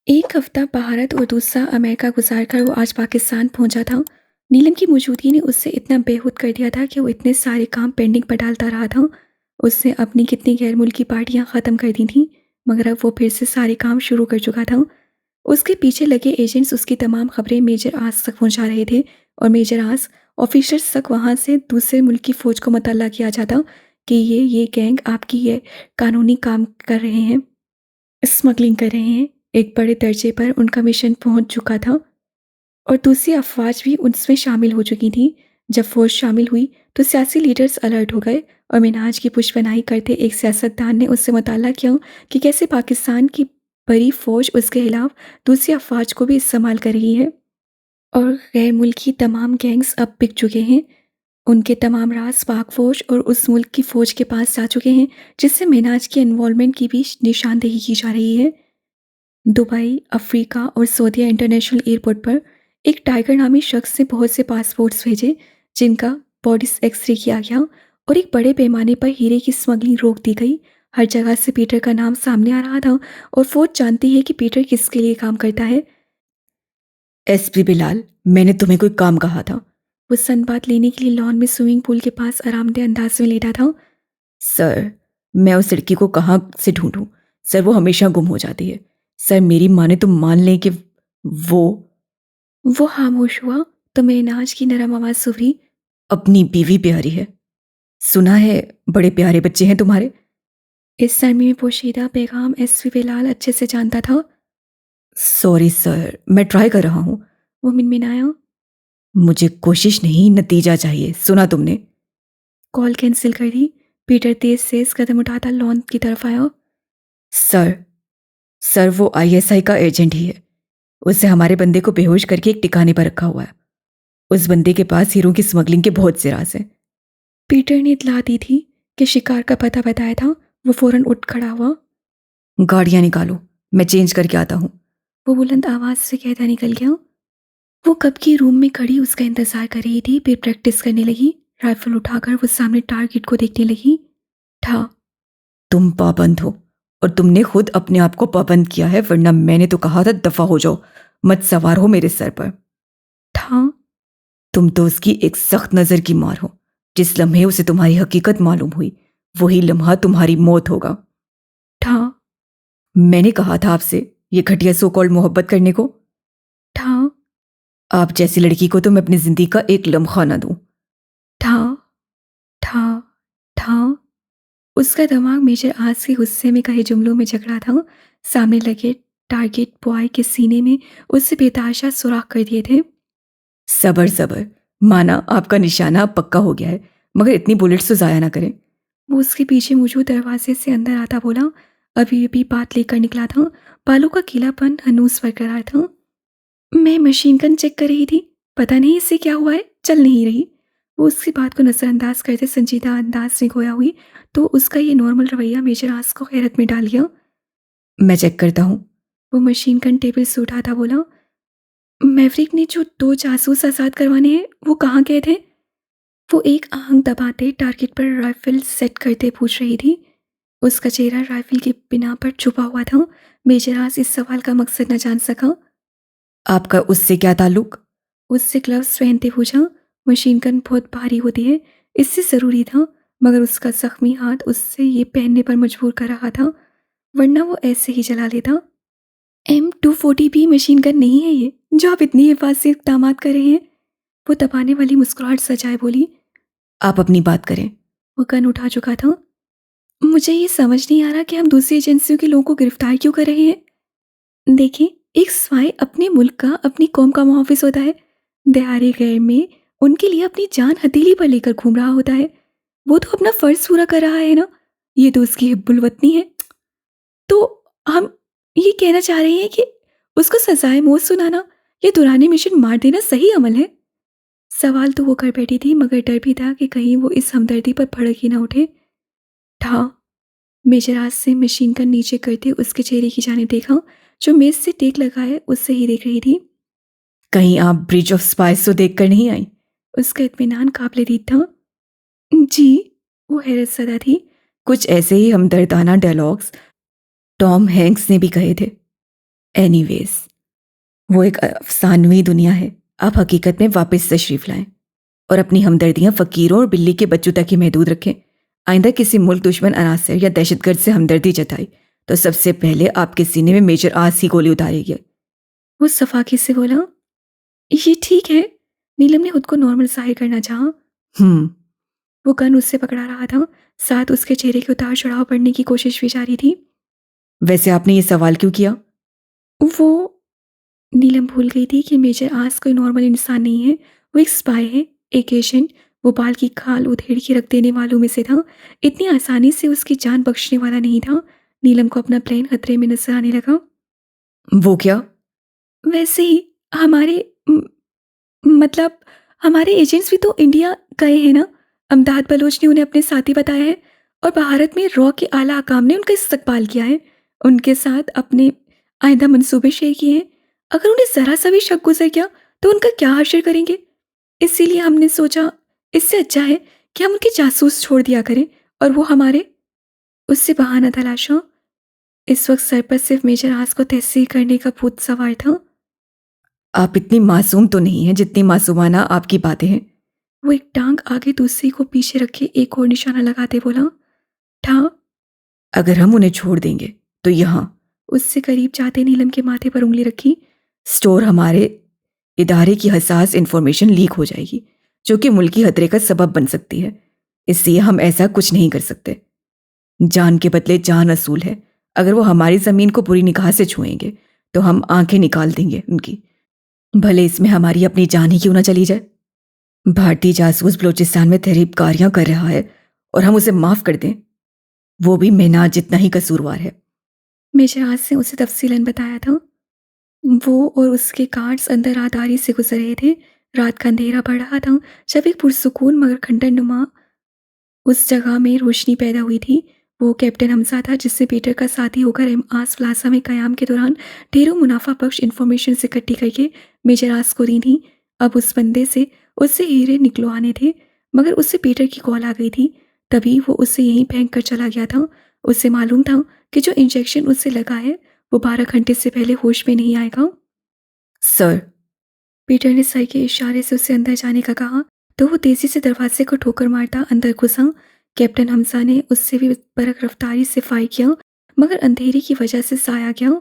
एक हफ्ता भारत और दूसरा अमेरिका गुजारकर वो आज पाकिस्तान पहुंचा था। नीलम की मौजूदगी ने उससे इतना बेहूद कर दिया था कि वो इतने सारे काम पेंडिंग पर डालता रहा था। उसने अपनी कितनी गैर मुल्की पार्टियां ख़त्म कर दी थीं, मगर अब वो फिर से सारे काम शुरू कर चुका था। उसके पीछे लगे एजेंट्स उसकी तमाम खबरें मेजर आस तक पहुंचा रहे थे, और मेजर आस ऑफिसर्स तक वहां से दूसरे मुल्क की फ़ौज को मुतल्ला किया जाता कि ये गैंग आपकी ये कानूनी काम कर रहे हैं, स्मगलिंग कर रहे हैं। एक बड़े दर्जे पर उनका मिशन पहुंच चुका था, और दूसरी अफवाज भी उसमें शामिल हो चुकी थी। जब फौज शामिल हुई तो सियासी लीडर्स अलर्ट हो गए, और मिनाज की पुष्पनाई करते एक सियासतदान ने उससे मुताला किया कि कैसे पाकिस्तान की बड़ी फौज उसके खिलाफ दूसरी अफवाज को भी इस्तेमाल कर रही है, और गैर मुल्की तमाम गैंग्स अब बिक चुके हैं। उनके तमाम राज पाक फौज और उस मुल्क की फौज के पास जा चुके हैं जिससे मिनाज की इन्वॉल्वमेंट की भी निशानदेही की जा रही है। दुबई, अफ्रीका और सऊदीया इंटरनेशनल एयरपोर्ट पर एक टाइगर नामी शख्स ने बहुत से पासपोर्ट्स भेजे, जिनका बॉडी एक्सरे किया गया, और एक बड़े पैमाने पर हीरे की स्मगलिंग रोक दी गई। हर जगह से पीटर का नाम सामने आ रहा था, और फौज जानती है कि पीटर किसके लिए काम करता है। एसपी बिलाल, मैंने तुम्हें कोई काम कहा था। वो सनबाथ लेने के लिए लॉन में स्विमिंग पूल के पास आरामदेह अंदाज में लेटा था। सर, मैं उस लड़की को कहाँ से ढूंढूं? सर, वो हमेशा गुम हो जाती है। सर, मेरी माँ ने तो मान लें कि वो वो खामोश हुआ तो मेनाज की नरम आवाज सुभरी। अपनी बीवी प्यारी है। सुना है बड़े प्यारे बच्चे हैं तुम्हारे। इस सरमी में पोशीदा पैगाम एसपी बिलाल अच्छे से जानता था। सॉरी सर, मैं ट्राई कर रहा हूँ। वो मिनमिनाया। मुझे कोशिश नहीं, नतीजा चाहिए। सुना तुमने? कॉल कैंसिल कर दी। पीटर तेज तेज कदम उठाता लॉन की तरफ आया। सर, सर वो आईएसआई का एजेंट ही है। उसे हमारे बंदे को बेहोश करके एक ठिकाने पर रखा हुआ है। उस बंदे के पास हीरों की स्मगलिंग के बहुत से राज हैं। पीटर ने इतला दी थी कि शिकार का पता बताया था। वो फौरन उठ खड़ा हुआ। गाड़ियां निकालो, मैं चेंज करके आता हूँ। वो बुलंद आवाज से कहता निकल गया। वो कब की रूम में खड़ी उसका इंतजार कर रही थी, फिर प्रैक्टिस करने लगी। राइफल उठाकर वो सामने टारगेट को देखने लगी। था। तुम पाबंद हो, और तुमने खुद अपने आप को पाबंद किया है, वरना मैंने तो कहा था दफा हो जाओ, मत सवार हो मेरे सर पर। था। तुम तो उसकी एक सख्त नजर की मार हो। जिस लम्हे उसे तुम्हारी हकीकत मालूम हुई, वही लम्हा तुम्हारी मौत होगा। था। मैंने कहा था आपसे ये घटिया सो कॉल्ड मोहब्बत करने को। था। आप जैसी लड़की को तो मैं अपनी जिंदगी का एक लम्हा ना दूं। था। था। था। उसका दिमाग मेजर आज के गुस्से में कहे जुमलों में जकड़ा था। सामने लगे टारगेट बॉय के सीने में उससे बेताशा सुराख कर दिए थे। सबर सबर, माना आपका निशाना अब पक्का हो गया है, मगर इतनी बुलेट्स तो जाया ना करें। वो उसके पीछे मौजूद दरवाजे से अंदर आता बोला। अभी अभी बात लेकर निकला था। बालों का गीलापन हनूस बरकरार था। मैं मशीन गन चेक कर रही थी। पता नहीं इससे क्या हुआ है, चल नहीं रही। वो उसकी बात को नज़रअंदाज करते संजीदा अंदाज में खोया हुई, तो उसका ये नॉर्मल रवैया मेजर आस को हैरत में डाल गया। मैं चेक करता हूँ। वो मशीन गन टेबल से उठाता बोला। मैवरिक ने जो 2 जासूस आज़ाद करवाने हैं, वो कहाँ गए थे? वो एक आहंग दबाते टारगेट पर राइफल सेट करते पूछ रही थी। उसका चेहरा राइफल के बिना पर छुपा हुआ था। मेजरास इस सवाल का मकसद न जान सका। आपका उससे क्या ताल्लुक? उससे ग्लव्स पहनते पूछा। मशीन गन बहुत भारी होती है, इससे ज़रूरी था, मगर उसका जख्मी हाथ उससे ये पहनने पर मजबूर कर रहा था, वरना वो ऐसे ही चला लेता। M240 भी मशीन गन नहीं है ये, जो आप इतनी हिफाजत से इक़दामात कर रहे हैं। वो दबाने वाली मुस्कुराहट सजाए बोली। आप अपनी बात करें। वो गन उठा चुका था। मुझे ये समझ नहीं आ रहा कि हम दूसरी एजेंसियों के लोगों को गिरफ्तार क्यों कर रहे हैं। देखिए, एक स्पाई अपने मुल्क का, अपनी कौम का मुहाफिज होता है। दहाड़े गैर में उनके लिए अपनी जान हथेली पर लेकर घूम रहा होता है। वो तो अपना फर्ज पूरा कर रहा है ना। ये तो उसकी हिब्बुल वतनी है। तो हम ये कहना चाह रहे हैं कि उसको सजाए मौत सुनाना या दुरानी मिशन मार देना सही अमल है। सवाल तो वो कर बैठी थी, मगर डर भी था कि कहीं वो इस हमदर्दी पर भड़क ही ना उठे। था। मेजर आज से मशीन का नीचे करते उसके चेहरे की जाने देखा, जो मेज से टेक लगाए उससे ही देख रही थी। कहीं आप ब्रिज ऑफ स्पाइस तो देख कर नहीं आई? उसका इत्मीनान काबिल दीद था। जी। वो हैरत सदा थी। कुछ ऐसे ही हमदर्दाना डायलॉग्स टॉम हैंक्स ने भी कहे थे। एनीवेज, वो एक अफसानवी दुनिया है। आप हकीकत में वापस तशरीफ लाएं और अपनी हमदर्दियां फ़कीरों और बिल्ली के बच्चों तक ही महदूद रखें। आइंदा किसी मुल्क दुश्मन अनासर या दहशतगर्द से हमदर्दी जताई तो सबसे पहले आपके सीने में मेजर आस ही गोली उतारेगी। वो सफाकी से बोला। ये ठीक है। नीलम ने खुद को नॉर्मल जाहिर करना चाहा। हम्म। वो गन उससे पकड़ा रहा था, साथ उसके चेहरे के उतार चढ़ाव पड़ने की कोशिश भी जारी थी। वैसे आपने ये सवाल क्यों किया? वो नीलम भूल गई थी कि मेजर आस कोई नॉर्मल इंसान नहीं है। वो एक स्पाई है, एक एजेंट। वो बाल की खाल उधेड़ के रख देने वालों में से था। इतनी आसानी से उसकी जान बख्शने वाला नहीं था। नीलम को अपना प्लान खतरे में नजर आने लगा। वो क्या? वैसे ही हमारे मतलब हमारे एजेंट्स भी तो इंडिया गए हैं ना। अमदाद बलोच ने उन्हें अपने साथी बताया है और भारत में रॉ के आला हकाम ने उनका इस्तकबाल किया है। उनके साथ अपने आइंदा मंसूबे शेयर किए हैं। अगर उन्हें ज़रा सा भी शक गुजर गया तो उनका क्या हश्र करेंगे। इसीलिए हमने सोचा इससे अच्छा है कि हम उनके जासूस छोड़ दिया करें और वो हमारे उससे बहाना तलाशा। इस वक्त सर पर सिर्फ मेजर आस को तहसील करने का भूत सवार था। आप इतनी मासूम तो नहीं हैं जितनी मासूमाना आपकी बातें हैं। वो एक टांग आगे दूसरी को पीछे रखे एक और निशाना लगाते बोला। ठा अगर हम उन्हें छोड़ देंगे तो यहाँ उससे करीब जाते नीलम के माथे पर उंगली रखी। स्टोर हमारे इदारे की हसास इंफॉर्मेशन लीक हो जाएगी जो कि मुल्की खतरे का सबब बन सकती है। इसलिए हम ऐसा कुछ नहीं कर सकते। जान के बदले जान असूल है। अगर वो हमारी जमीन को बुरी निगाह से छुएंगे तो हम आंखें निकाल देंगे उनकी, भले इसमें हमारी अपनी जान ही क्यों ना चली जाए। भारतीय जासूस बलूचिस्तान में तहरीबकारियां कर रहा है और हम उसे माफ कर दें, वो भी मेनाज जितना ही कसूरवार है। मेजर आज से उसे तफसीलन बताया था। वो और उसके गार्ड्स अंदर राहदारी से गुजर रहे थे। रात का अंधेरा बढ़ रहा था जब एक पुरसुकून मगर खंडर नुमा उस जगह में रोशनी पैदा हुई थी। वो कैप्टन हमजा था जिससे पीटर का साथी होकर एम आस प्लाजा में कयाम के दौरान ढेरों मुनाफा बख्श इन्फॉर्मेशन इकट्ठी करके मेजर आस को दी थी। अब उस बंदे से उससे हीरे निकलवाने थे मगर उससे पीटर की कॉल आ गई थी। तभी वो उससे यहीं फेंक कर चला गया था। उससे मालूम था कि जो इंजेक्शन उससे लगा है वो 12 घंटे से पहले होश में नहीं आएगा। सर, पीटर ने सर के इशारे से उसे अंदर जाने का कहा तो वो तेजी से दरवाजे को ठोकर मारता अंदर घुसा। कैप्टन हमजा ने उससे भी बरक रफ्तारी से फायर किया मगर अंधेरे की वजह से साया गया।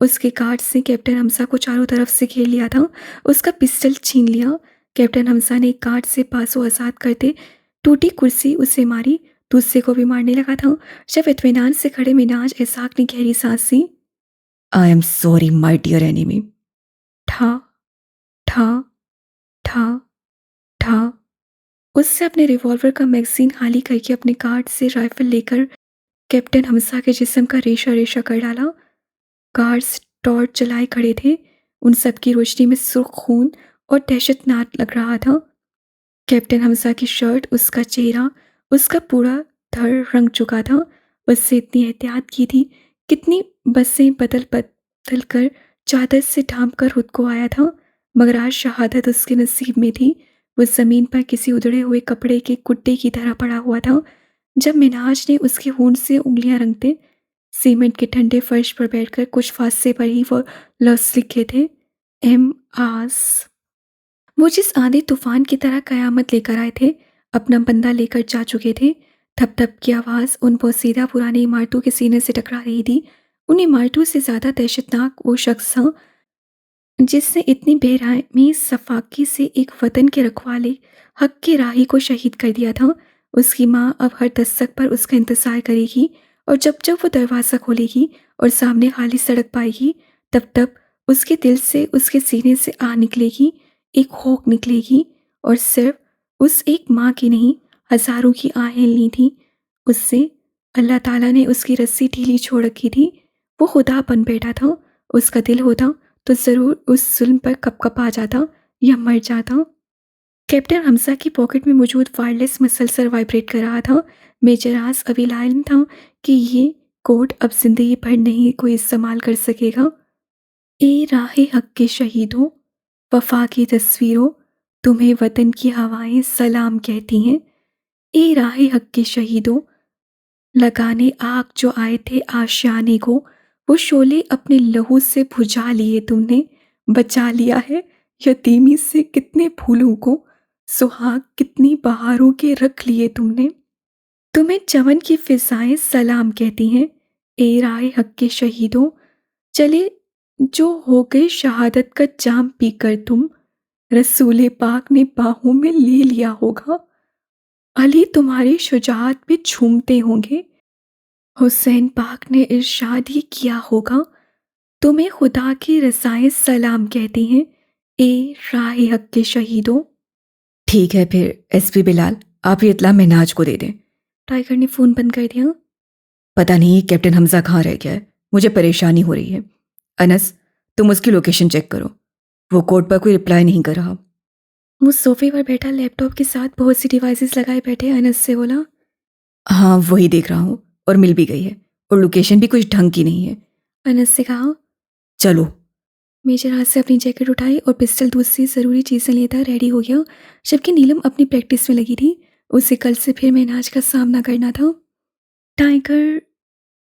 उसके गार्ड्स ने कैप्टन हमजा को चारों तरफ से घेर लिया था। उसका पिस्टल छीन लिया। कैप्टन हमजा ने एक गार्ड से पासों आज़ाद करते टूटी कुर्सी उसे मारी। दूसरे को भी मारने लगा था जब इत्मीनान से खड़े मिनाज एसाक ने गहरी सांस ली। I am sorry my dear enemy. ठा ठा ठा ठा उससे अपने रिवॉल्वर का मैगजीन खाली करके अपने गार्ड से राइफल लेकर कैप्टन हमजा के जिस्म का रेशा रेशा कर डाला। गार्ड्स टॉर्च जलाए खड़े थे। उन सब की रोशनी में सुर्ख खून और दहशतनाक लग रहा था। कैप्टन हमजा की शर्ट, उसका चेहरा, उसका पूरा धड़ रंग चुका था। उससे इतनी एहतियात की थी, कितनी बसें बदल बदल कर चादर से ढांप कर खुद को आया था मगर आज शहादत उसके नसीब में थी। वो ज़मीन पर किसी उधड़े हुए कपड़े के कुट्टे की तरह पड़ा हुआ था। जब मिनाज ने उसके होंठ से उंगलियां रंगते सीमेंट के ठंडे फर्श पर बैठकर कुछ फासले पर ही वो लफ्ज़ लिखे थे, एम आस। वो जिस आंधी तूफान की तरह कयामत लेकर आए थे अपना बंदा लेकर जा चुके थे। थप थप की आवाज़ उन पोसीदा पुरानी इमारतों के सीने से टकरा रही थी। उन इमारतों से ज़्यादा दहशतनाक वो शख्स था जिसने इतनी बेरहमी सफाकी से एक वतन के रखवाले हक के राही को शहीद कर दिया था। उसकी माँ अब हर दस्तक पर उसका इंतज़ार करेगी और जब जब वो दरवाज़ा खोलेगी और सामने खाली सड़क पाएगी तब तब उसके दिल से उसके सीने से आ निकलेगी, एक होक निकलेगी। और सिर्फ उस एक माँ की नहीं, हज़ारों की आहें ली थी उससे। अल्लाह ताला ने उसकी रस्सी ढीली छोड़ रखी थी। वो खुदा बन बैठा था। उसका दिल होता तो ज़रूर उस जुल्म पर कपकपा जाता या मर जाता। कैप्टन हमजा की पॉकेट में मौजूद वायरलेस मुसलसल वाइब्रेट कर रहा था। मेजर आस अभी लाइल था कि ये कोड अब जिंदगी भर नहीं कोई इस्तेमाल कर सकेगा। ए राहे हक के शहीदों, वफा की तस्वीरों, तुम्हें वतन की हवाएं सलाम कहती हैं। ए राहे हक के शहीदों, लगाने आग जो आए थे आशियाने को, वो शोले अपने लहू से बुझा लिए तुमने, बचा लिया है यतीमी से कितने फूलों को, सुहाग कितनी बहारों के रख लिए तुमने। तुम्हें चमन की फिजाएं सलाम कहती हैं, ए राय हक के शहीदों, चले जो हो गए शहादत का जाम पीकर तुम, रसूले पाक ने बाहों में ले लिया होगा, अली तुम्हारी शुजाअत पे झूमते होंगे, हुसैन पाक ने इरशाद ही किया होगा, तुम्हें खुदा की रज़ाएं सलाम कहती हैं, ए राह हक के शहीदों। ठीक है फिर एसपी बिलाल, आप ये इत्तला महनाज को दे दें। टाइगर ने फ़ोन बंद कर दिया। पता नहीं कैप्टन हमजा कहाँ रह गया है, मुझे परेशानी हो रही है। अनस, तुम उसकी लोकेशन चेक करो, वो कोड पर कोई रिप्लाई नहीं कर रहा। वो सोफे पर बैठा लैपटॉप के साथ बहुत सी डिवाइसेस लगाए बैठे अनस से बोला। हाँ वही देख रहा हूँ, और मिल भी गई है, और लोकेशन भी कुछ ढंग की नहीं है। अनस से कहा। चलो। मेजर हाथ से अपनी जैकेट उठाई और पिस्टल दूसरी ज़रूरी चीज़ें लेता रेडी हो गया, जबकि नीलम अपनी प्रैक्टिस में लगी थी। उसे कल से फिर मेहनाज का सामना करना था। टाइगर,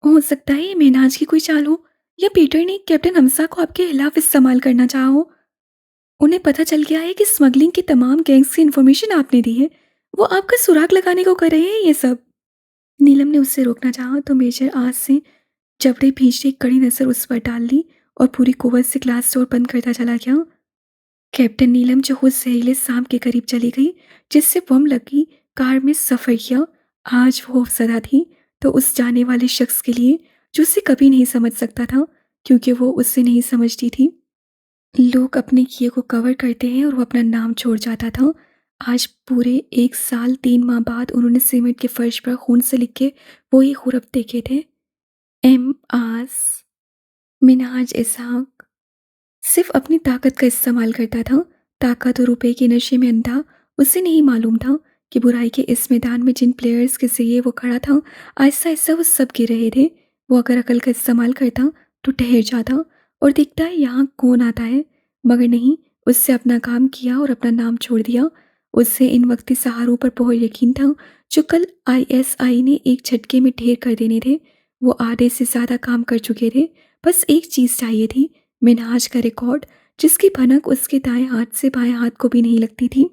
हो सकता है ये मेहनाज की कोई चाल हो, या पीटर ने कैप्टन हमसा को आपके खिलाफ इस्तेमाल करना चाहा हो। उन्हें पता चल गया है कि स्मगलिंग की तमाम गैंग्स की इन्फॉर्मेशन आपने दी है, वो आपका सुराग लगाने को कर रहे हैं ये सब। नीलम ने उससे रोकना चाहा तो मेजर आज से जबड़े भींचते एक कड़ी नज़र उस पर डाल ली और पूरी कुव्वत से ग्लास डोर बंद करता चला गया। कैप्टन नीलम जो खुद जहरीले सांप के करीब चली गई, जिससे बम लगी कार में सफ़र किया, आज वो सदा थी तो उस जाने वाले शख्स के लिए जो उसे कभी नहीं समझ सकता था, क्योंकि वो उससे नहीं समझती थी। लोग अपने किए को कवर करते हैं और वो अपना नाम छोड़ जाता था। आज पूरे 1 साल 3 माह बाद उन्होंने सीमेंट के फर्श पर खून से लिख के वो ही हुरफ देखे थे, एम आस मिनहाज इसहाक। सिर्फ अपनी ताकत का इस्तेमाल करता था, ताकत और रुपए के नशे में अंधा। उसे नहीं मालूम था कि बुराई के इस मैदान में जिन प्लेयर्स के जरिए वो खड़ा था, आहिस्ता आहिस्ता वो सब गिर रहे थे। वो अगर अकल का इस्तेमाल करता तो ठहर जाता और देखता है यहाँ कौन आता है, मगर नहीं, उससे अपना काम किया और अपना नाम छोड़ दिया। उससे इन वक्ती सहारों पर बहुत यकीन था जो कल आईएसआई ने एक झटके में ढेर कर देने थे। वो आधे से ज़्यादा काम कर चुके थे, बस एक चीज़ चाहिए थी, मिनहाज का रिकॉर्ड, जिसकी भनक उसके दाएं हाथ से बाएं हाथ को भी नहीं लगती थी।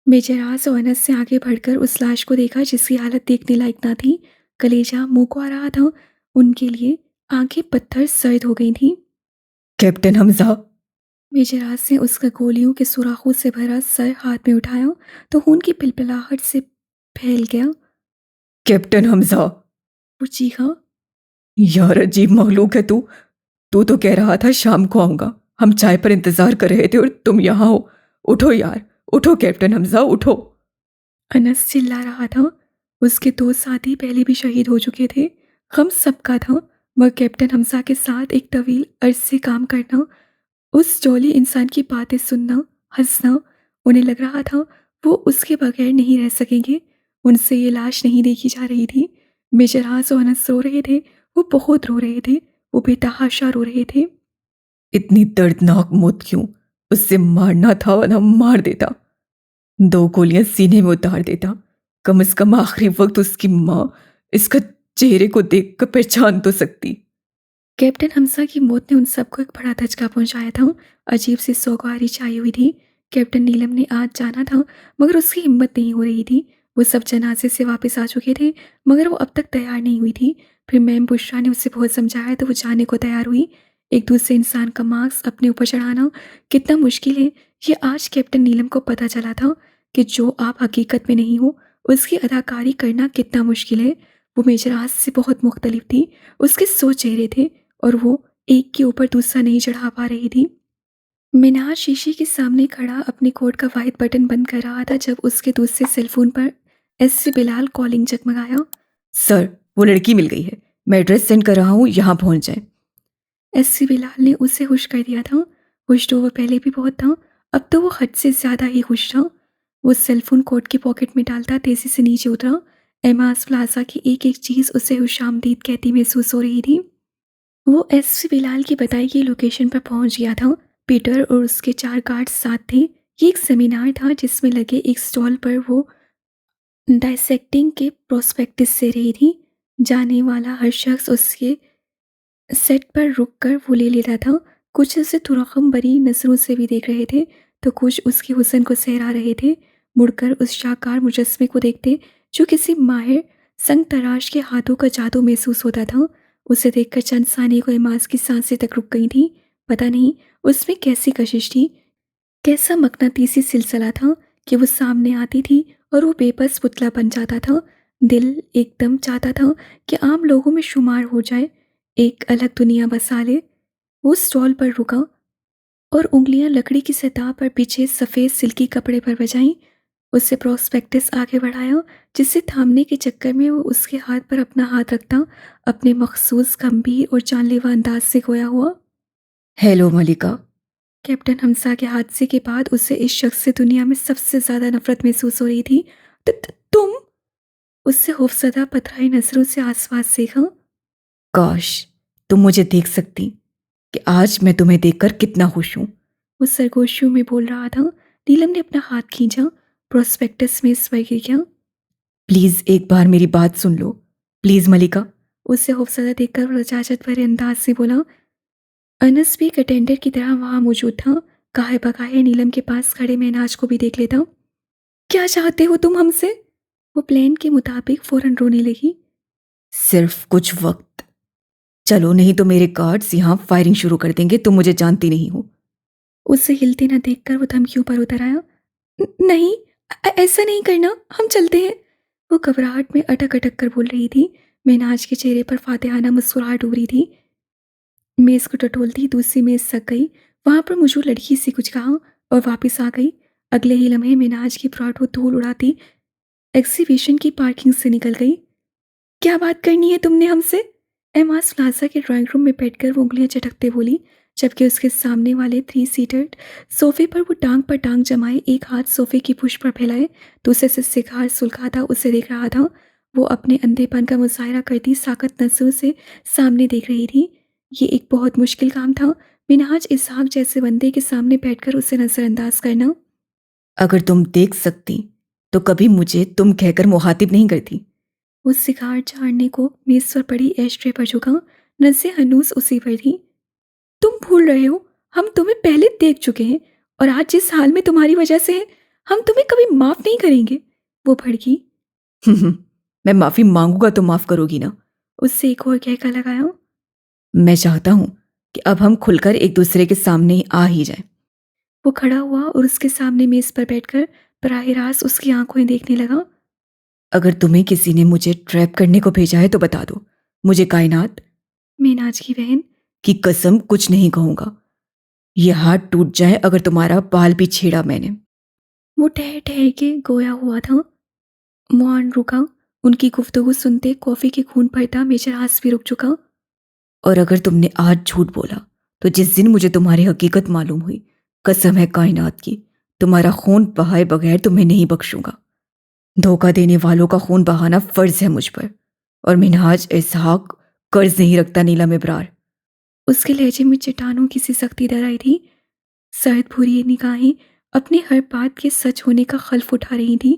बेजरास और अनस से आगे बढ़कर उस लाश को देखा जिसकी हालत देखने लायक ना थी। कलेजा मुंह को आ रहा था उनके लिए, आंखें पत्थर सर्द हो गई थी। कैप्टन हमजा। बेजरास ने उसका गोलियों के सुराखों से भरा सर हाथ में उठाया तो खून की पिलपिलाहट से फैल गया। कैप्टन हमजा। वो चीखा। यार अजीब मखलूक है तू। तू तो कह रहा था शाम को आऊंगा, हम चाय पर इंतजार कर रहे थे और तुम यहाँ हो। उठो यार, उठो कैप्टन हमजा, उठो। अनस चिल्ला रहा था। उसके 2 साथी पहले भी शहीद हो चुके थे। गम सबका था, मगर कैप्टन हमजा के साथ एक तवील अर्ज से काम करना, उस जौली इंसान की बातें सुनना, हंसना, उन्हें लग रहा था वो उसके बगैर नहीं रह सकेंगे। उनसे ये लाश नहीं देखी जा रही थी। मेजराज और अनस रो रहे थे, वो बहुत रो रहे थे, वो बेतहाशा रो रहे थे। इतनी दर्दनाक मौत क्यों? उससे मारना था वरना मार देता, 2 गोलियां सीने में उतार देता। कम से कम आखिरी वक्त उसकी माँ इसका चेहरे को देख कर पहचान तो सकती। कैप्टन हमजा की मौत ने उन सबको एक बड़ा धचका पहुंचाया था। अजीब सी सौगारी छाई हुई थी। कैप्टन नीलम ने आज जाना था, मगर उसकी हिम्मत नहीं हो रही थी। वो सब जनाजे से वापस आ चुके थे, मगर वो अब तक तैयार नहीं हुई थी। फिर मैम बुशरा ने उसे बहुत समझाया तो वो जाने को तैयार हुई। एक दूसरे इंसान का मास्क अपने ऊपर चढ़ाना कितना मुश्किल है, ये आज कैप्टन नीलम को पता चला था कि जो आप हकीकत में नहीं हो उसकी अदाकारी करना कितना मुश्किल है। वो मेजर आज से बहुत मुख्तलिफ थी। उसके 100 चेहरे थे और वो एक के ऊपर दूसरा नहीं चढ़ा पा रही थी। मिनहाज शीशे के सामने खड़ा अपने कोट का वाइट बटन बंद कर रहा था जब उसके दूसरे सेलफोन पर एससी बिलाल कॉलिंग जगमगाया। सर, वो लड़की मिल गई है, मैं एड्रेस सेंड कर रहा हूँ, यहाँ पहुँच जाए। एससी बिलाल ने उसे खुश कर दिया था। खुश तो वो पहले भी बहुत था, अब तो वो हद से ज़्यादा ही खुश था। वो सेलफोन कोट की पॉकेट में डालता तेज़ी से नीचे उतरा। एमास प्लाजा की एक एक चीज़ उसे खुशामदीद कहती महसूस हो रही थी। वो एसपी बिलाल की बताई गई लोकेशन पर पहुंच गया था। पीटर और उसके 4 गार्ड्स साथ थे। ये एक सेमिनार था जिसमें लगे एक स्टॉल पर वो डायसेक्टिंग के प्रोस्पेक्टिस से रही थी। जाने वाला हर शख्स उसके सेट पर रुककर वो ले लेता था। कुछ उसे तुरहम भरी नज़रों से भी देख रहे थे, तो कुछ उसके हुस्न को सहरा रहे थे। मुड़कर उस शाहकार मुजस्मे को देखते, जो किसी माहिर संग तराश के हाथों का जादू महसूस होता था। उसे देखकर चंद सानी को एमाज की सांसें तक रुक गई थीं। पता नहीं उसमें कैसी कशिश थी, कैसा मकनातीसी सिलसिला था कि वो सामने आती थी और वो बेबस पुतला बन जाता था। दिल एकदम चाहता था कि आम लोगों में शुमार हो जाए, एक अलग दुनिया बसा ले। वो स्टॉल पर रुका और उंगलियां लकड़ी की सतह पर बिछे सफ़ेद सिल्की कपड़े पर बजाईं। उससे प्रोस्पेक्टस आगे बढ़ाया, जिसे थामने के चक्कर में वो उसके हाथ पर अपना हाथ रखता, अपने मखसूस गंभीर और जानलेवा अंदाज से गोया हुआ। हेलो मलिका। कैप्टन हमसा के हादसे के बाद उसे इस शख्स से दुनिया में सबसे ज़्यादा नफरत महसूस हो रही थी। तुम? उससे खौफज़दा पथराई नज़रों से आसपास देखा। काश तुम मुझे देख सकती कि आज मैं तुम्हें देखकर कितना खुश हूं। वो सरगोशियों में बोल रहा था। नीलम ने अपना हाथ खींचा, प्रोस्पेक्टस में इस पर गिर गया। प्लीज एक बार मेरी बात सुन लो। प्लीज मलिका। उससे खौफज़दा देखकर वो रजाजत भरे अंदाज से बोला। अनस भी एक अटेंडर की तरह वहां मौजूद था। काहे बकाहे नीलम के पास खड़े महनाज को भी देख लेता। क्या चाहते हो तुम हमसे? वो प्लान के मुताबिक फौरन रोने लगी। सिर्फ कुछ वक्त, चलो नहीं तो मेरे गार्ड्स यहाँ फायरिंग शुरू कर देंगे। तुम मुझे जानती नहीं हो। उसे हिलते न देखकर वो धमकियों पर उतर आया। नहीं, ऐसा नहीं करना, हम चलते हैं। वो घबराहट में अटक अटक कर बोल रही थी। महनाज के चेहरे पर फातिहाना मुस्कुराहट उभरी थी। मेज़ को टटोलती दूसरी मेज़ सक गई। वहां पर मौजूद लड़की से कुछ कहा और वापस आ गई। अगले ही लम्हे मिनाज की फ्रॉड वो धूल उड़ाती एग्जीबिशन की पार्किंग से निकल गई। क्या बात करनी है तुमने हमसे? एमाज प्लाजा के ड्राइंग रूम में बैठकर वो उंगलियां चटकते बोली, जबकि उसके सामने वाले 3 सीटेड सोफे पर वो टांग पर टांग जमाए, एक हाथ सोफे की पुश पर फैलाए, दूसरे से सिगार सुलगाता उसे देख रहा था। वो अपने अंधेपन का मुजाहरा करती साकत नजरों से सामने देख रही थी। ये एक बहुत मुश्किल काम था, मिनहाज इसहाक जैसे बंदे के सामने बैठकर उसे नजरअंदाज करना। अगर तुम देख सकती तो कभी मुझे तुम कहकर मुखातिब नहीं करती। वो सिगार झाड़ने को मेज पर पड़ी एस्ट्रे पर झुका। नज़रें हनूस उसी पर थी। तुम भूल रहे हो, हम तुम्हें पहले देख चुके हैं और आज जिस हाल में तुम्हारी वजह से है, हम तुम्हें कभी माफ नहीं करेंगे। वो भड़की। मैं माफी मांगूंगा तो माफ करोगी ना? उससे एक और कहका लगाया। मैं चाहता हूं कि अब हम खुलकर एक दूसरे के सामने आ ही जाएं। वो खड़ा हुआ और उसके सामने मेज पर बैठकर बराह रास्त उसकी आंखों देखने लगा। अगर तुम्हें किसी ने मुझे ट्रैप करने को भेजा है तो बता दो। मुझे कायनात मीनाज की बहन। की कसम कुछ नहीं कहूंगा। ये हाथ टूट जाए अगर तुम्हारा बाल भी छेड़ा मैंने। वो ठहर ठहर के गोया हुआ था। मुआन रुका। उनकी गुफ्तगू सुनते कॉफी के खून भरता मेजर हाथ भी रुक चुका। और अगर तुमने आज झूठ बोला तो जिस दिन मुझे तुम्हारी हकीकत मालूम हुई, कसम है कायनात की, तुम्हारा खून बहाए बगैर तुम्हें नहीं बख्शूंगा। धोखा देने वालों का खून बहाना फर्ज है मुझ पर, और मिनहाज इसहाक कर्ज नहीं रखता नीलम इब्रार। उसके लहजे में चट्टानों की सी सख्ती दर आई थी। सर्द भूरी निगाहें अपनी हर बात के सच होने का खल्फ उठा रही थी।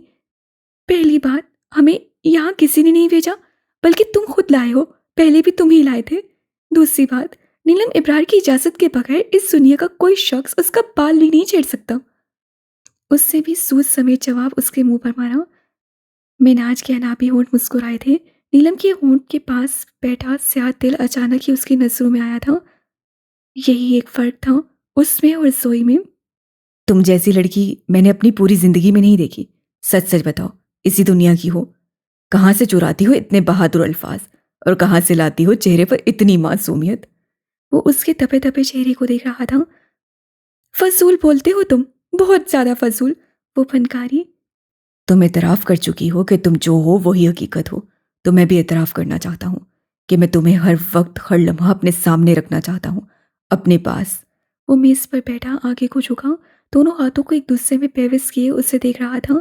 पहली बात, हमें यहाँ किसी ने नहीं भेजा, बल्कि तुम खुद लाए हो। पहले भी तुम ही लाए थे। दूसरी बात, नीलम इब्रार की इजाजत के बगैर इस दुनिया का कोई शख्स उसका बाल भी नहीं छेड़ सकता। उससे भी सूझ समेत जवाब उसके मुंह पर मारा। मिनाज के अनाबी होंठ मुस्कुराए थे। नीलम के होंठ के पास बैठा स्याह दिल अचानक ही उसकी नजरों में आया था। यही एक फर्क था उसमें और जोई में। तुम जैसी लड़की मैंने अपनी पूरी जिंदगी में नहीं देखी। सच सच बताओ, इसी दुनिया की हो? कहाँ से चुराती हो इतने बहादुर अल्फाज, और कहाँ से लाती हो चेहरे पर इतनी मासूमियत? वो उसके तपे तपे चेहरे को देख रहा था। फजूल बोलते हो तुम, बहुत ज्यादा फजूल। वो फनकारी। तुम एतराफ़ कर चुकी हो कि तुम जो हो वही हकीकत हो, तो मैं भी एतराफ़ करना चाहता हूँ कि मैं तुम्हें हर वक्त हर लम्हा अपने सामने रखना चाहता हूँ, अपने पास। वो मेज पर बैठा आगे को झुका, दोनों हाथों को एक दूसरे में पेविस किए उसे देख रहा था।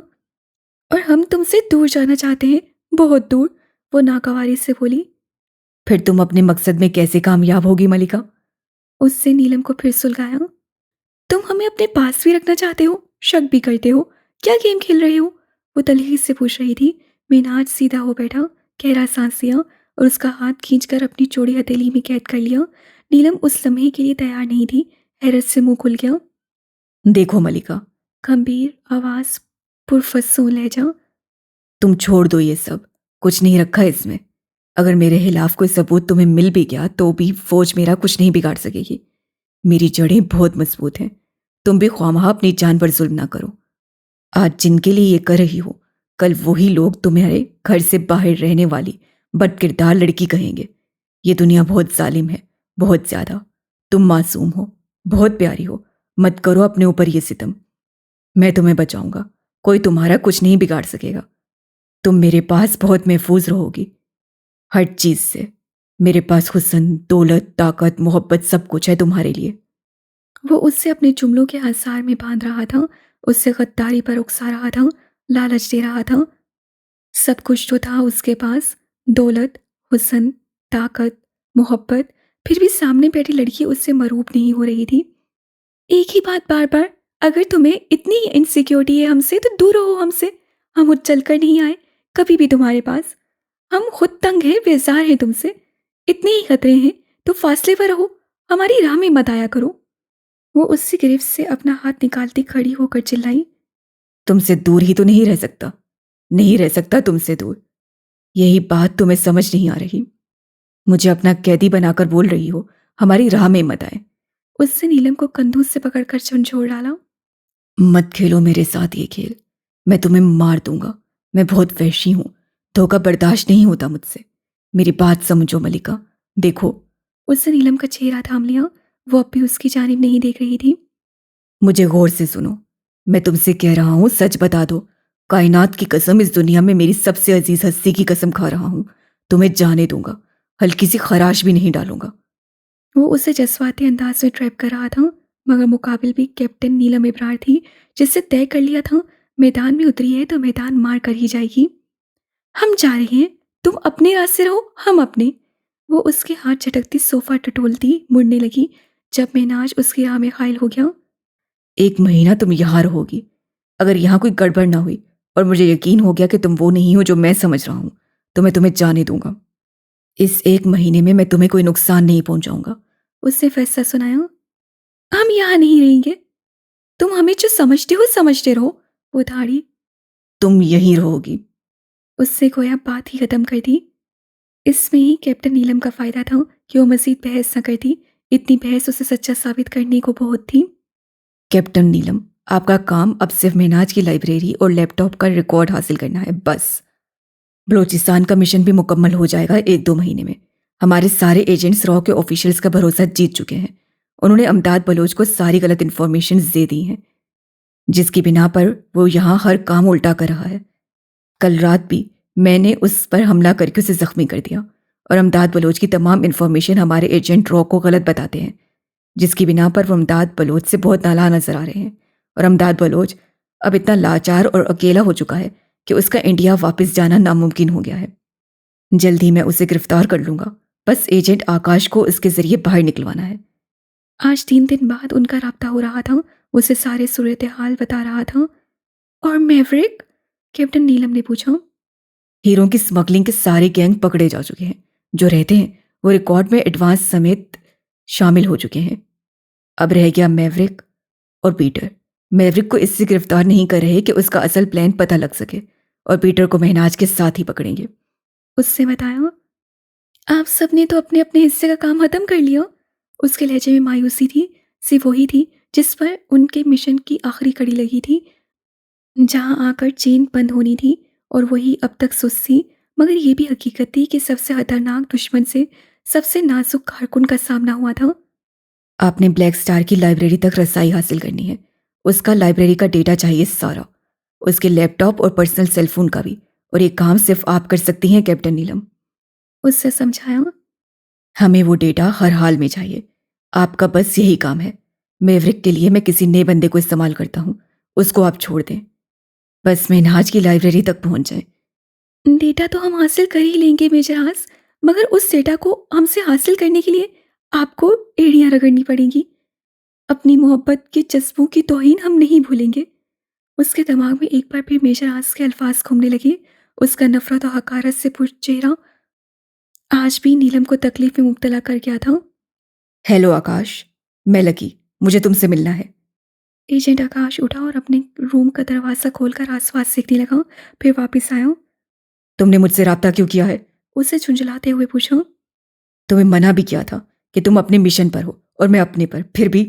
और हम तुमसे दूर जाना चाहते हैं, बहुत दूर। वो नागवारी से बोली। फिर तुम अपने मकसद में कैसे कामयाब होगी मलिका? उससे नीलम को फिर सुलगाया। तुम हमें अपने पास भी रखना चाहते हो, शक भी करते हो। क्या गेम खेल रहे हो? वो तलखी से पूछ रही थी। मिनाज सीधा हो बैठा, गहरा सांस लिया और उसका हाथ खींचकर अपनी चौड़ी हथेली में कैद कर लिया। नीलम उस लम्हे के लिए तैयार नहीं थी। हैरत से मुंह खुल गया। देखो मलिका, गंभीर आवाज, पुरफसों लहजा। तुम छोड़ दो ये सब, कुछ नहीं रखा इसमें। अगर मेरे खिलाफ कोई सबूत तुम्हें मिल भी गया तो भी फौज मेरा कुछ नहीं बिगाड़ सकेगी। मेरी जड़ें बहुत मजबूत हैं। तुम भी ख्वामहा अपनी जान पर जुल्म ना करो। आज जिनके लिए ये कर रही हो, कल वही लोग तुम्हारे घर से बाहर रहने वाली बदकिरदार लड़की कहेंगे। ये दुनिया बहुत जालिम है, बहुत ज्यादा। तुम मासूम हो, बहुत प्यारी हो, मत करो अपने ऊपर ये सितम। मैं तुम्हें बचाऊंगा, कोई तुम्हारा कुछ नहीं बिगाड़ सकेगा। तुम मेरे पास बहुत महफूज रहोगी, हर चीज से। मेरे पास हुस्न, दौलत, ताकत, मोहब्बत सब कुछ है तुम्हारे लिए। वो उससे अपने जुमलों के आसार में बांध रहा था, उससे गद्दारी पर उकसा रहा था, लालच दे रहा था। सब कुछ तो था उसके पास, दौलत, हुस्न, ताकत, मोहब्बत। फिर भी सामने बैठी लड़की उससे मरूब नहीं हो रही थी। एक ही बात बार बार, अगर तुम्हें इतनी इनसिक्योरिटी है हमसे तो दूर रहो हमसे। हम उछल कर नहीं आए कभी भी तुम्हारे पास। हम खुद तंग हैं, बेजार हैं तुमसे। इतने ही खतरे हैं तो फासले पर रहो, हमारी राह में मत आया करो। वो उससे गिरफ्त से अपना हाथ निकालती खड़ी होकर चिल्लाई। तुमसे दूर ही तो नहीं रह सकता, नहीं रह सकता तुमसे दूर। यही बात तुम्हें समझ नहीं आ रही। मुझे अपना कैदी बनाकर बोल रही हो, हमारी राह में मत आए। उससे नीलम को कंधों से पकड़कर झंझोड़ डाला। मत खेलो मेरे साथ ये खेल, मैं तुम्हें मार दूंगा। मैं बहुत वहशी हूं, धोखा बर्दाश्त नहीं होता मुझसे। मेरी बात समझो मलिका, देखो। उससे नीलम का चेहरा थाम लिया। वो अब भी उसकी जानिब नहीं देख रही थी। मुझे गौर से सुनो, मैं तुमसे कह रहा हूं, सच बता दो। कायनात की कसम, इस दुनिया में मेरी सबसे अजीज हस्ती की कसम खा रहा हूं। तुम्हें जाने दूंगा, हल्की सी खराश भी नहीं डालूंगा। वो उसे जज्बाती अंदाज में ट्रैप कर रहा था, मगर मुकाबिल भी कैप्टन नीलम इब्रार थी, जिससे तय कर लिया था मैदान में उतरी है तो मैदान मार कर ही जाएगी। हम जा रहे हैं, तुम अपने रास्ते रहो, हम अपने। वो उसके हाथ झटकती सोफा टटोलती मुड़ने लगी जब मेनाज उसकी राह में घायल हो गया। 1 महीना तुम यहां रहोगी। अगर यहां कोई गड़बड़ ना हुई और मुझे यकीन हो गया कि तुम वो नहीं हो जो मैं समझ रहा हूं, तो मैं तुम्हें जाने दूंगा। इस 1 महीने में मैं तुम्हें कोई नुकसान नहीं पहुंचाऊंगा। उसने फैसला सुनाया। हम यहाँ नहीं रहेंगे, तुम हमें जो समझते हो समझते रहो। वो धाड़ी। तुम यहीं रहोगी। उससे गोया बात ही खत्म कर दी। इसमें ही कैप्टन नीलम का फायदा था कि वो मजीद बहस न करती। इतनी बहस उसे सच्चा साबित करने को बहुत थी। कैप्टन नीलम, आपका काम अब सिर्फ मेनाज की लाइब्रेरी और लैपटॉप का रिकॉर्ड हासिल करना है, बस। बलूचिस्तान का मिशन भी मुकम्मल हो जाएगा 1-2 महीने में। हमारे सारे एजेंट्स रॉ के ऑफिशियल्स का भरोसा जीत चुके हैं। उन्होंने अमदाद बलोच को सारी गलत इन्फॉर्मेशन दे दी हैं, जिसकी बिना पर वो यहाँ हर काम उल्टा कर रहा है। कल रात भी मैंने उस पर हमला करके उसे जख्मी कर दिया, और अमदाद बलोच की तमाम इन्फॉर्मेशन हमारे एजेंट रॉ को गलत बताते हैं, जिसकी बिना पर वो अमदाद बलोच से बहुत नालाह नजर आ रहे हैं। और अमदाद बलोच अब इतना लाचार और अकेला हो चुका है कि उसका इंडिया वापस जाना नामुमकिन हो गया है। जल्द ही मैं उसे गिरफ्तार कर लूंगा, बस एजेंट आकाश को उसके जरिए बाहर निकलवाना है। आज 3 दिन बाद उनका राब्ता हो रहा था। उसे सारे सूरत हाल बता रहा था। और मैवरिक? कैप्टन नीलम ने पूछा। हीरों की स्मगलिंग के सारे गैंग पकड़े जा चुके हैं। जो रहते हैं वो रिकॉर्ड में एडवांस समेत शामिल हो चुके हैं। अब रह गया मैवरिक और पीटर। मैवरिक को इससे गिरफ्तार नहीं कर रहे कि उसका असल प्लान पता लग सके, और पीटर को महनाज के साथ ही पकड़ेंगे। उससे बताया। आप सबने तो अपने अपने हिस्से का काम खत्म कर लिया। उसके लहजे में मायूसी थी। सिर्फ वही थी जिस पर उनके मिशन की आखिरी कड़ी लगी थी, जहां आकर चेन बंद होनी थी। और वही अब तक सुस्ती, मगर ये भी हकीकत थी कि सबसे खतरनाक दुश्मन से सबसे नाजुक कारकुन का सामना हुआ था। आपने ब्लैक स्टार की लाइब्रेरी तक रसाई हासिल करनी है। उसका लाइब्रेरी का डेटा चाहिए सारा, उसके लैपटॉप और पर्सनल सेलफोन का भी। और ये काम सिर्फ आप कर सकती हैं कैप्टन नीलम। उससे समझाया। हमें वो डेटा हर हाल में चाहिए। आपका बस यही काम है। मेवरिक के लिए मैं किसी नए बंदे को इस्तेमाल करता हूँ, उसको आप छोड़ दें। बस महनाज की लाइब्रेरी तक पहुंच जाए। डेटा तो हम हासिल कर ही लेंगे मेजर हास, मगर उस डेटा को हमसे हासिल करने के लिए आपको एड़ियां रगड़नी पड़ेंगी। अपनी मोहब्बत के जज्बों की तौहीन हम नहीं भूलेंगे। उसके दिमाग में एक बार फिर मेजर हास के अल्फाज घूमने लगे। उसका नफरत और हकारत से पुर चेहरा आज भी नीलम को तकलीफ में मुब्तला कर गया था। हेलो आकाश, मैं लकी, मुझे तुमसे मिलना है। एजेंट आकाश उठा और अपने रूम का दरवाज़ा खोलकर आसपास देखने लगा, फिर वापस आया। तुमने मुझसे रब्ता क्यों किया है? उससे झुंझलाते हुए पूछा। तुम्हें मना भी किया था कि तुम अपने मिशन पर हो और मैं अपने पर, फिर भी।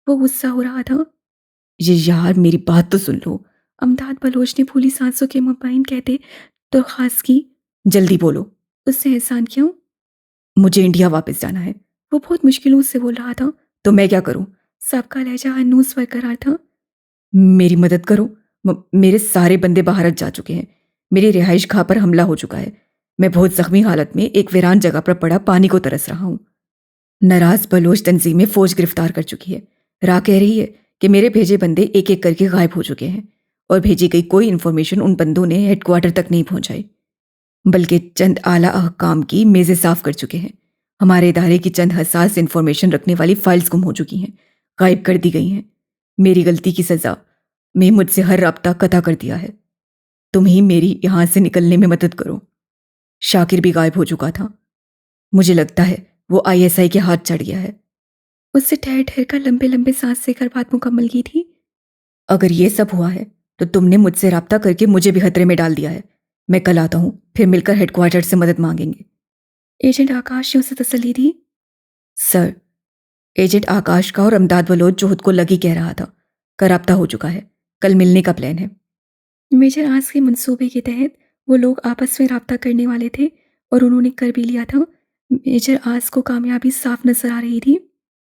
वो गुस्सा हो रहा था। ये यार, मेरी बात तो सुन लो। अमदाद बलोच ने फूली सांसों के मुतमईन कहते दरख्वास्त की। जल्दी बोलो। उससे एहसान क्यों? मुझे इंडिया वापस जाना है। वो बहुत मुश्किलों से बोल रहा था। तो मैं क्या करूं? सबका लहजा हनूस बरकरार था। मेरी मदद करो। मेरे सारे बंदे बाहर जा चुके हैं। मेरी रिहाइश गाह पर हमला हो चुका है। मैं बहुत जख्मी हालत में एक वीरान जगह पर पड़ा पानी को तरस रहा हूं। नाराज बलोच तंजीमें फौज गिरफ्तार कर चुकी है। रा कह रही है कि मेरे भेजे बंदे एक एक करके गायब हो चुके हैं और भेजी गई कोई इन्फॉर्मेशन उन बंदों ने हेडक्वार्टर तक नहीं पहुंचाई, बल्कि चंद आला अहकाम की मेजें साफ कर चुके हैं। हमारे इदारे की चंद हसास इन्फॉर्मेशन रखने वाली फाइल्स गुम हो चुकी हैं, गायब कर दी गई हैं। मेरी गलती की सजा में मुझसे हर राब्ता कता कर दिया है। तुम ही मेरी यहां से निकलने में मदद करो। शाकिर भी गायब हो चुका था। मुझे लगता है वो आईएसआई के हाथ चढ़ गया है। उससे ठहर ठहर कर लंबे लंबे सांस लेकर बात मुकम्मल की थी। अगर ये सब हुआ है तो तुमने मुझसे राब्ता करके मुझे भी खतरे में डाल दिया है। मैं कल आता हूं, फिर मिलकर हेडक्वार्टर से मदद मांगेंगे। एजेंट आकाश ने उसे तसल्ली दी। सर, एजेंट आकाश का और अमदाद बलोच जो खुद को लगी कह रहा था का राब्ता हो चुका है। कल मिलने का प्लान है। मेजर आस के मंसूबे के तहत वो लोग आपस में रब्ता करने वाले थे और उन्होंने कर भी लिया था। मेजर आस को कामयाबी साफ नजर आ रही थी।